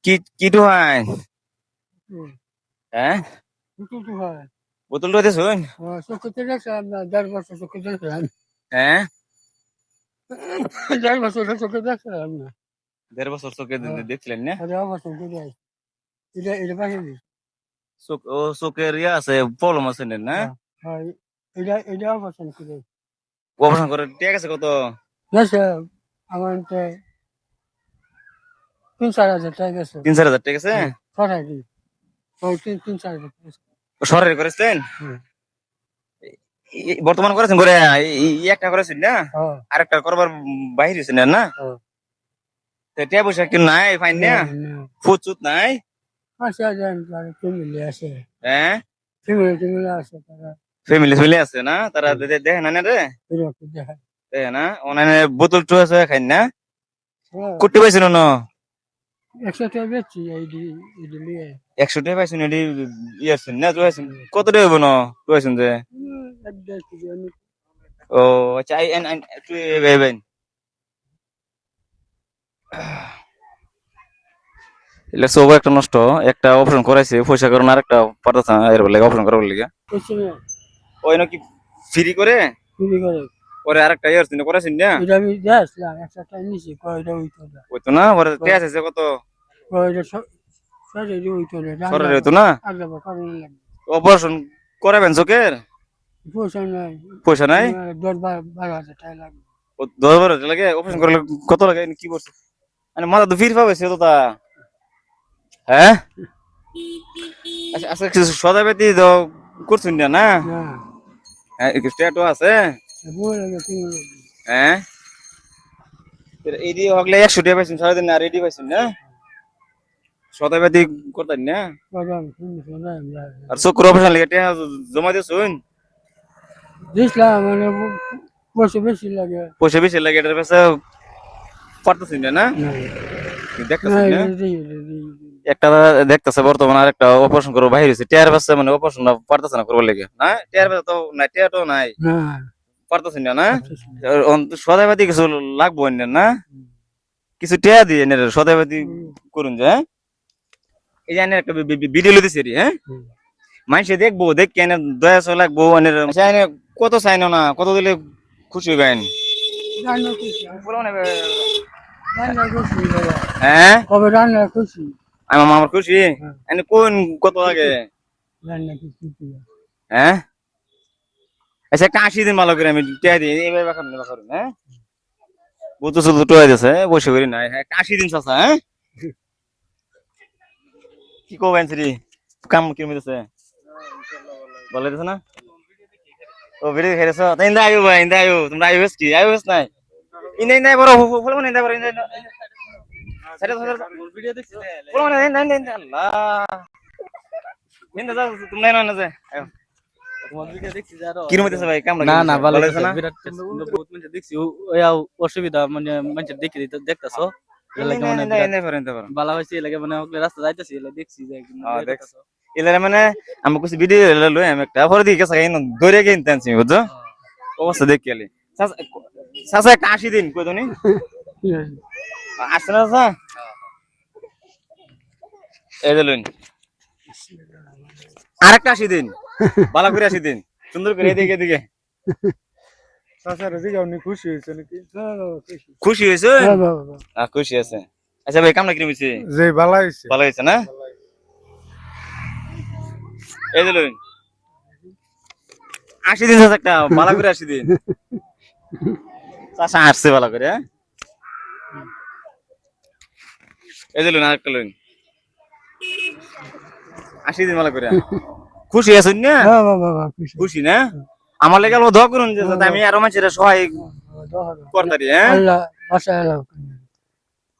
কিটো হয় হ্যাঁ বোতল তো শুন হ্যাঁ 1.5 বছর চোখে দেখছিলেন না চোখের ইয়ে আছে প্রবলেম আছে না অপারেশন করে ঠিক আছে কত আমার 3-4 হাজার টাকা গেছে 3-4 হাজার ঠিক আছে সরাই 3-4 হাজার সরকারি করেছেন বর্তমান করেছেন করে একটা করেছেন না আরেকটা করবার বাইরে হয়েছেন না টিয়া পয়সা কি নাই ফাইন না ফুট চুত নাই ফ্যামিলি আছে হ্যাঁ ফ্যামিলি আছে তারা ফ্যামিলি চলে আছে না তারা দেখে না রে দেখে না ওনানে বোতল টু আছে খাই না কুটি পাইছেন না 100 টাকা বেচছি এইডি লিয়ে 100 টাকা পাইছেন এটি ইয়াছেন না তো আছেন কত টাকা হইব না তো আছেন যে ও আচ্ছা তুই ভাই এলে সব একটা নষ্ট একটা অপারেশন করাইছে পয়সা কারণ আর একটা পারতেছে না এর লাগে অপারেশন করার লাগে ওই নাকি ফ্রি করে পরে আরেকটা ইয়ার চিন্তা করেছেন না এটা আমি দেখলাম 100 টাকা নিছি কয়টা হইতো না হইতো না পরে টেস আছে কত কয়টা সরে হইতো না সরে হইতো না আগে কারণ অপারেশন করাবেন চোখের পয়সা নাই 10-12 হাজার টাকা লাগবে 10-12 হাজার লাগে অপারেশন করলে কত লাগে কি করছে মানে মাথা তো ফির পাবে সে তো তা হ্যাঁ আচ্ছা আচ্ছা কিছু সদাবেতি তো করছেন না হ্যাঁ স্টেটও আছে হ্যাঁ এডি হগলে 100 টাকা পাইছেন সারাদিন না রেডি পাইছেন না সদাবেতি করতেন না আর চোখের অপারেশন লাগে টাকা জমা দিয়েছুন দিছিলাম মানে পয়সা বেশি লাগে এটার কাছে পারতেছেন না দেখতেছেন না একটা দেখতেছে বর্তমানে আর একটা অপারেশন করে বাইরে হয়েছে টিয়ার বাচ্চা মানে অপারেশন পারতেছে না করবার লেগে না টিয়ার বাচ্চা তো নাই টিয়ারটাও নাই পারতেছেন না সদাইবাদি কিছু লাগবো না কিছু টিয়া দিয়ে সদাইবাদি করুন যে এই যে একটা ভিডিও লিতেছে হ্যাঁ মানুষে দেখবো দেখ কেন দয়া চো লাগবো কত চাইন না কত দিলে খুশি হইবেন হ্যাঁ কবে রান্না খুশি আমার খুশি কোন কত লাগে হ্যাঁ আচ্ছা একটা 80 দিন ভালো করে আমি টিয়া দিই এইভাবে করুন হ্যাঁ বুঝতে শুধু টোয়া দিয়েছে বসে করি নাই 80 দিন চাষা হ্যাঁ কি করবেন শ্রী কাম কিরম দিতেছে ভালো দিতেছে না ও ভিডিও খেয়েছো তাই ইন্দা আয়ু ভাই ইন্দা আয়ু তোমরা আয়ু কি আয়ু নাই ইন্দা ইন্দা বড় ফুল মানে ইন্দা বড় ইন্দা সাইডে ভিডিও দেখছি ফুল মানে ইন্দা ইন্দা ইন্দা আল্লাহ ইন্দা যাও তোমরা না যায় আয়ো তোমার ভিডিও দেখছি যারো কিরম দিতেছে ভাই কাম না না ভালো দিতেছে না বিরাট বহুত মানে দেখছি ওই অসুবিধা মানে মানে দেখতেছো ভালো হয়েছে লাগে মানে রাস্তা যাইতেছি দেখছি যে এলারে মানে আমি কিছু ভিডিও লই আমি একটা পরে দিকে সাই দৌড়ে গিয়ে ইনতেছি বুঝছো অবস্থা দেখি আলি সাসা 80 দিন কই দনি আসছে না সাসা এই যে লইন আরেকটা 80 দিন ভালো করে 80 দিন সুন্দর করে এদিকে এদিকে সাসার দিকে উনি খুশি হয়েছে নাকি খুশি হয়েছে খুশি আছে আচ্ছা ভাই কামনা কিরম হইছে যে ভালো হইছে না এই যে লইন 80 দিন একটা ভালো করে 80 দিন চাষা আসছে ভালো করে এই যে লইন আরেকটা লইন 80 দিন ভালো করে খুশি আছেন না খুশি না আমার লেগে দোয়া করুন যে যাতে আমি আরো মানুষের সহায় করতারি হ্যাঁ আল্লাহ বাসায় এলো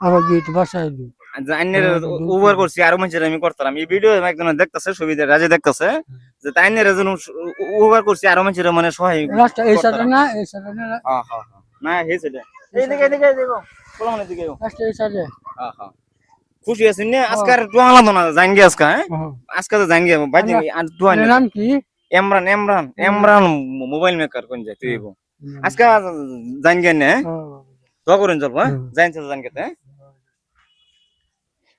আমার গিট বাসায় দি জাইনের ওভার করছি আরো মানুষের আমি করতাম এই ভিডিও একজন দেখতাছে সুবিধা রাজে দেখতাছে যে তাইনের জন্য ওভার করছি আরো মানুষের মানে সহায় রাস্তা এই সাইডে না এই সাইডে না হ্যাঁ হ্যাঁ না এই সাইডে এইদিকে দেখো কোলমনে দিকে রাস্তা এই সাইডে হ্যাঁ হ্যাঁ খুশি আছেন না আজকার দোয়ালা না জানগে আজকে হ্যাঁ আজকে তো জানগে বাজি আর দোয়ানি নাম কি এমরান মোবাইল মেকার কোন যায় তুই আজকে জানগে না দোয়া করুন যাব হ্যাঁ জানছে জানগে হ্যাঁ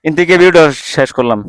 ইন থেকে ভিডিও শেষ করলাম।